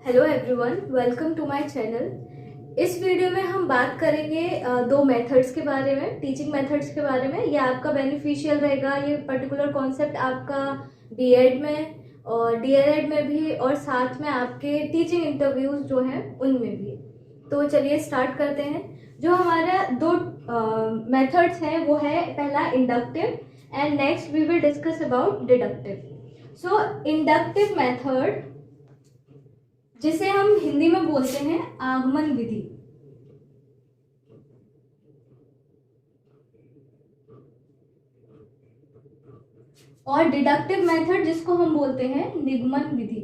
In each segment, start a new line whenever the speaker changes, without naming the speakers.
Hello everyone, welcome to my channel. इस video में हम बात करेंगे दो मेथड्स के बारे में, टीचिंग मेथड्स के बारे में। ये आपका बेनिफिशियल रहेगा। ये पर्टिकुलर कॉन्सेप्ट आपका बीएड में और डीएलएड में भी और साथ में आपके टीचिंग इंटरव्यूज जो हैं उनमें भी। तो चलिए स्टार्ट करते हैं। जो हमारा दो मेथड्स हैं वो है पहला inductive and next we will discuss about deductive. So inductive method, जिसे हम हिंदी में बोलते हैं आगमन विधि, और डिडक्टिव मेथड जिसको हम बोलते हैं निगमन विधि।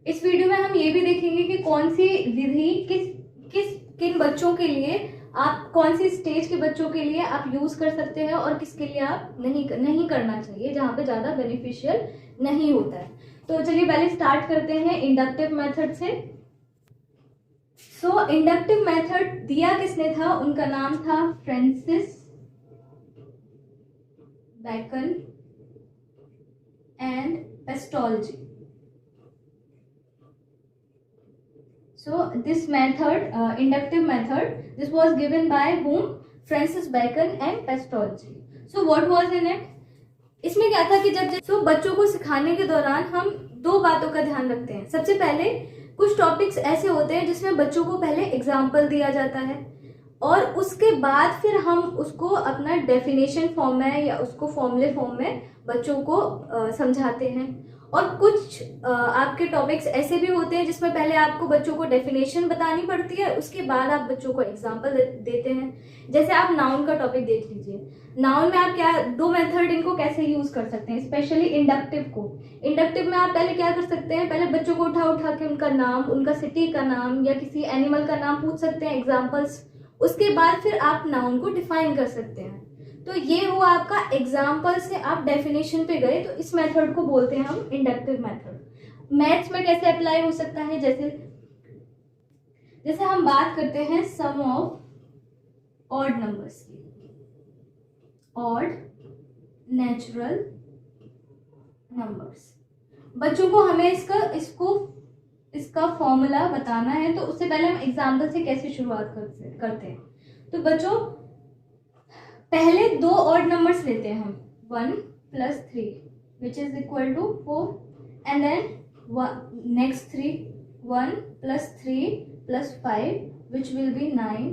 इस वीडियो में हम ये भी देखेंगे कि कौन सी विधि किन बच्चों के लिए, आप कौन सी स्टेज के बच्चों के लिए आप यूज कर सकते हैं और किसके लिए आप नहीं करना चाहिए, जहां पे ज्यादा बेनिफिशियल नहीं होता है। तो चलिए पहले स्टार्ट करते हैं इंडक्टिव मेथड से। सो इंडक्टिव मेथड दिया किसने था? उनका नाम था Francis Bacon and Pestalozzi. So this method, inductive method, this was given by whom? Francis Bacon and Pestalozzi. So what was in it? इसमें क्या था कि जब बच्चों को सिखाने के दौरान हम दो बातों का ध्यान रखते हैं। सबसे पहले कुछ टॉपिक्स ऐसे होते हैं जिसमें बच्चों को पहले एग्जाम्पल दिया जाता है और उसके बाद फिर हम उसको अपना डेफिनेशन फॉर्म में या उसको फॉर्मूले फॉर्म में बच्चों को समझाते हैं। और कुछ आपके टॉपिक्स ऐसे भी होते हैं जिसमें पहले आपको बच्चों को डेफिनेशन बतानी पड़ती है, उसके बाद आप बच्चों को एग्जांपल देते हैं। जैसे आप नाउन का टॉपिक देख लीजिए। नाउन में आप क्या दो मेथड इनको कैसे यूज कर सकते हैं, स्पेशली इंडक्टिव को। इंडक्टिव में आप पहले क्या कर सकते हैं, पहले बच्चों को उठा के उनका नाम, उनका सिटी का नाम या किसी एनिमल का नाम पूछ सकते हैं, एग्जाम्पल्स। उसके बाद फिर आप नाउन को डिफाइन कर सकते हैं। तो ये हुआ आपका एग्जाम्पल से आप डेफिनेशन पे गए, तो इस मेथड को बोलते हैं हम इंडक्टिव मेथड। मैथ्स में कैसे अप्लाई हो सकता है? जैसे हम बात करते हैं सम ऑफ ऑड नंबर्स की, ऑड नेचुरल नंबर्स। बच्चों को हमें इसका फॉर्मूला बताना है, तो उससे पहले हम एग्जाम्पल से कैसे शुरुआत करते हैं। तो बच्चों पहले दो ऑड नंबर्स लेते हैं हम, 1 + 3 which is equal to 4, and then next 3, 1 + 3 + 5 which will be 9,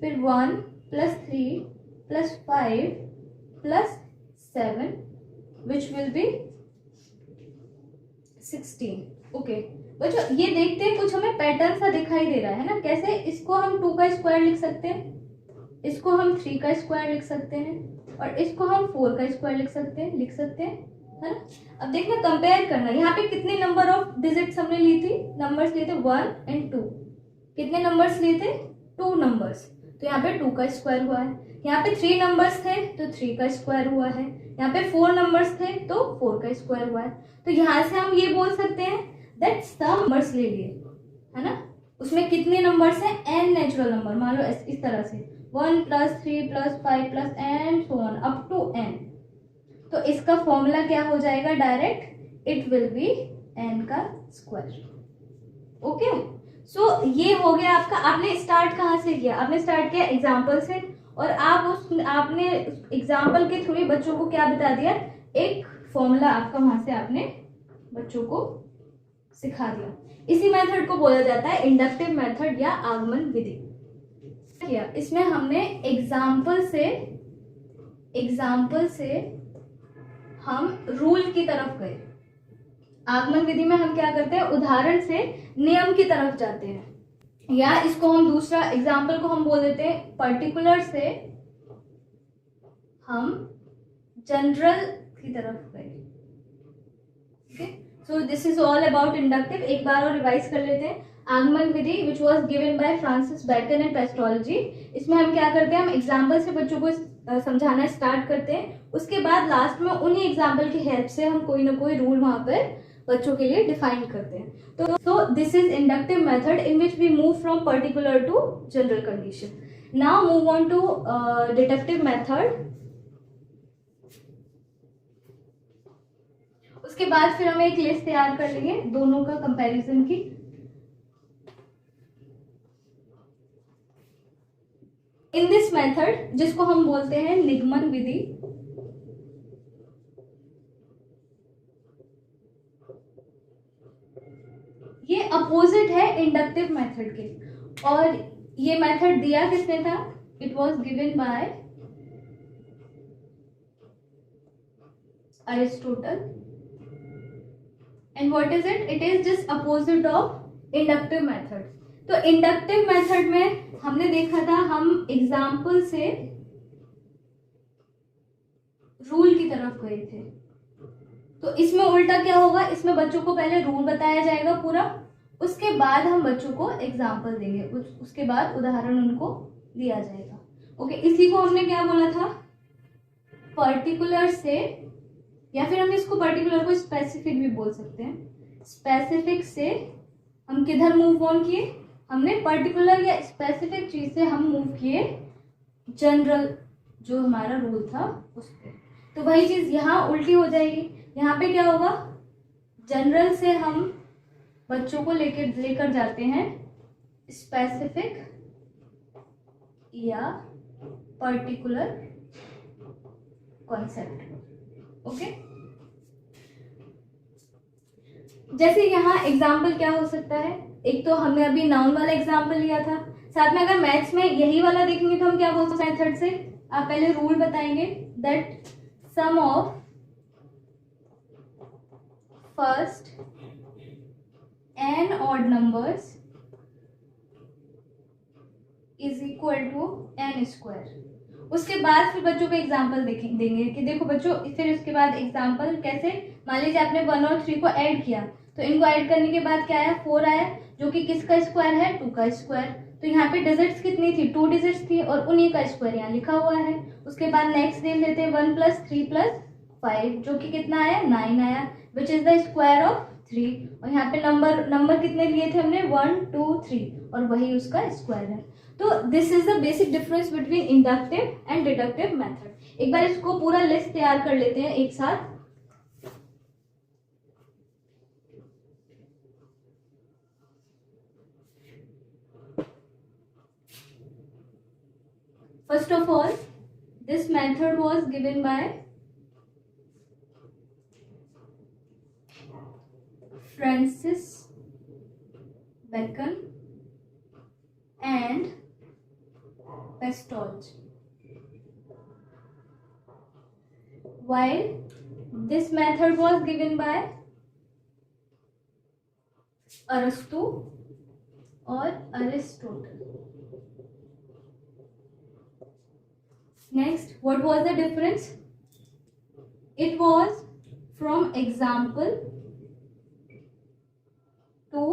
फिर 1 + 3 + 5 + 7 विच विल बी 16। ओके बच्चों, ये देखते हैं कुछ हमें पैटर्न सा दिखाई दे रहा है ना। कैसे? इसको हम 2 का स्क्वायर लिख सकते हैं, इसको हम 3 का स्क्वायर लिख सकते हैं और इसको हम 4 का स्क्वायर लिख सकते हैं, है ना। अब देखना, कंपेयर करना, यहाँ पे कितने नंबर ऑफ डिजिट्स हमने ली थी, नंबर्स लिए थे 1 और 2। कितने नंबर्स लिए थे? 2 नंबर्स। तो यहाँ पे 2 का स्क्वायर हुआ है। यहाँ पे 3 नंबर्स थे तो 3 का स्क्वायर हुआ है। यहाँ पे 4 नंबर्स थे तो 4 का स्क्वायर हुआ है। तो यहाँ से हम ये बोल सकते हैं दैट सम नंबर्स ले लिए, है ना। उसमें कितने नंबर्स हैं? n natural number. मान लो इस तरह से 1 + 3 + 5 + and so on up to n। तो इसका फॉर्मूला क्या हो जाएगा? Direct it will be n का स्क्वायर। ओके, सो ये हो गया आपका। आपने स्टार्ट कहाँ से किया? आपने स्टार्ट किया एग्जाम्पल से, और आपने एग्जाम्पल के थ्रू बच्चों को क्या बता दिया? एक फॉर्मूला आपका वहां से आपने बच्चों को सिखा दिया। इसी मेथड को बोला जाता है इंडक्टिव मेथड या आगमन विधि। किया इसमें हमने एग्जाम्पल से हम रूल की तरफ गए। आगमन विधि में हम क्या करते हैं? उदाहरण से नियम की तरफ जाते हैं, या इसको हम दूसरा एग्जाम्पल को हम बोल देते हैं पर्टिकुलर से हम जनरल की तरफ गए। So this is all about inductive. एक बार और रिवाइज कर लेते हैं। आगमन विधि which was given by Francis Bacon and Pestalozzi. इसमें हम क्या करते हैं? हम एग्जाम्पल से बच्चों को समझाना स्टार्ट करते हैं। उसके बाद लास्ट में उन्हीं एग्जाम्पल की हेल्प से हम कोई ना कोई रूल वहां पर बच्चों के लिए डिफाइन करते हैं। तो this is inductive method in which we move from particular to general condition. Now move on to deductive method. उसके बाद फिर हम एक लिस्ट तैयार कर लेंगे दोनों का कंपैरिजन की। इन दिस मेथड, जिसको हम बोलते हैं निगमन विधि, ये अपोजिट है इंडक्टिव मेथड के। और ये मेथड दिया किसने था? It was given bye Aristotle. And what is it? It is just opposite of inductive method. तो इंडक्टिव मेथड में हमने देखा था, हम एग्जाम्पल से रूल की तरफ गए थे। तो इसमें उल्टा क्या होगा? इसमें बच्चों को पहले रूल बताया जाएगा पूरा, उसके बाद हम बच्चों को एग्जाम्पल देंगे, उसके बाद उदाहरण उनको दिया जाएगा। ओके, इसी को हमने क्या बोला था? पर्टिकुलर से, या फिर हम इसको पर्टिकुलर को स्पेसिफिक भी बोल सकते हैं। स्पेसिफिक से हम किधर मूव ऑन किए? हमने पर्टिकुलर या स्पेसिफिक चीज से हम मूव किए जनरल, जो हमारा रूल था उस पर। तो वही चीज यहाँ उल्टी हो जाएगी। यहाँ पे क्या होगा? जनरल से हम बच्चों को लेकर जाते हैं स्पेसिफिक या पर्टिकुलर कॉन्सेप्ट। ओके, जैसे यहाँ एग्जाम्पल क्या हो सकता है? एक तो हमने अभी नाउन वाला एग्जाम्पल लिया था, साथ में अगर मैथ्स में यही वाला देखेंगे तो हम क्या बोल सकते हैं मेथड से? आप पहले रूल बताएंगे that sum of first n odd numbers is equal to n square। उसके बाद फिर बच्चों को एग्जाम्पल देंगे कि देखो बच्चों, फिर उसके बाद एग्जाम्पल कैसे? मान लीजिए आपने 1 और 3 को ऐड किया, तो इनको ऐड करने के बाद क्या आया? 4 आया, जो कि किसका स्क्वायर है? 2 का स्क्वायर। तो यहाँ पे डिजिट्स कितनी थी? 2 डिजिट्स थी, और उन्हीं का स्क्वायर यहाँ लिखा हुआ है। उसके बाद नेक्स्ट देख लेते हैं 1 + 3 + 5, जो कि कितना आया? 9 आया, which is the square of 3। और यहाँ पे नंबर कितने लिए थे हमने? 1 2 3, और वही उसका स्क्वायर है। तो this is the basic difference between inductive and deductive method. एक बार इसको पूरा लिस्ट तैयार कर लेते हैं एक साथ। First of all, this method was given by Francis Bacon and Pestolge, while this method was given by Aristo or Aristotle. Next, what was the difference? It was from example to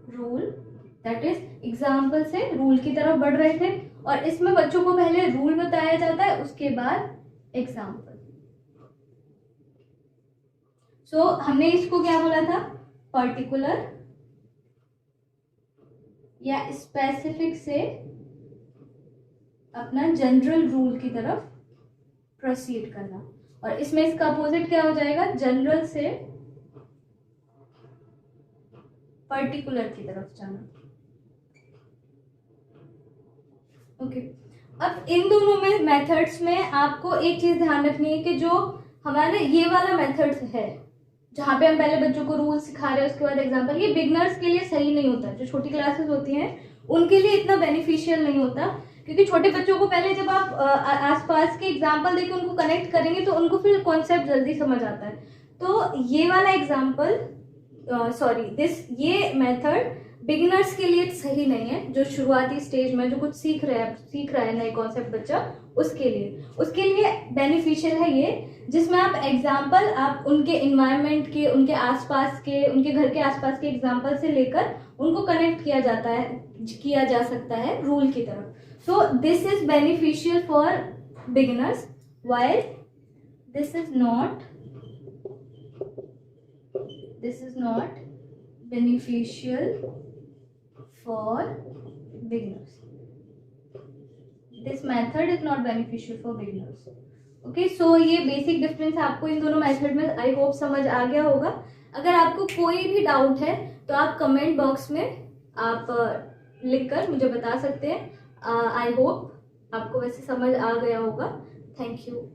rule, that is example से rule की तरफ बढ़ रहे थे, और इसमें बच्चों को पहले रूल बताया जाता है, उसके बाद एग्जाम्पल। सो हमने इसको क्या बोला था? पर्टिकुलर या स्पेसिफिक से अपना जनरल रूल की तरफ प्रोसीड करना, और इसमें इसका अपोजिट क्या हो जाएगा? जनरल से पर्टिकुलर की तरफ जाना। ओके, अब इन दोनों में मेथड्स में आपको एक चीज ध्यान रखनी है कि जो हमारे ये वाला मेथड है, जहाँ पे हम पहले बच्चों को रूल सिखा रहे हैं उसके बाद एग्जाम्पल, ये बिगनर्स के लिए सही नहीं होता। जो छोटी क्लासेस होती हैं उनके लिए इतना बेनिफिशियल नहीं होता, क्योंकि छोटे बच्चों को पहले जब आप आसपास के एग्जाम्पल देके उनको कनेक्ट करेंगे तो उनको फिर कॉन्सेप्ट जल्दी समझ आता है। तो ये वाला एग्जाम्पल, ये मेथड बिगिनर्स के लिए सही नहीं है। जो शुरुआती स्टेज में जो कुछ सीख रहा है नए कॉन्सेप्ट बच्चा, उसके लिए बेनिफिशियल है ये, जिसमें आप एग्जाम्पल आप उनके इन्वायरमेंट के, उनके आसपास के, उनके घर के आसपास के एग्जाम्पल से लेकर उनको कनेक्ट किया जा सकता है रूल की तरफ। सो this is beneficial for beginners, while this is not beneficial for beginners. This method is not beneficial for beginners. Okay, so ये बेसिक डिफरेंस आपको इन दोनों मेथड में आई होप समझ आ गया होगा। अगर आपको कोई भी डाउट है तो आप कमेंट बॉक्स में आप लिखकर मुझे बता सकते हैं। आई होप आपको वैसे समझ आ गया होगा। Thank you.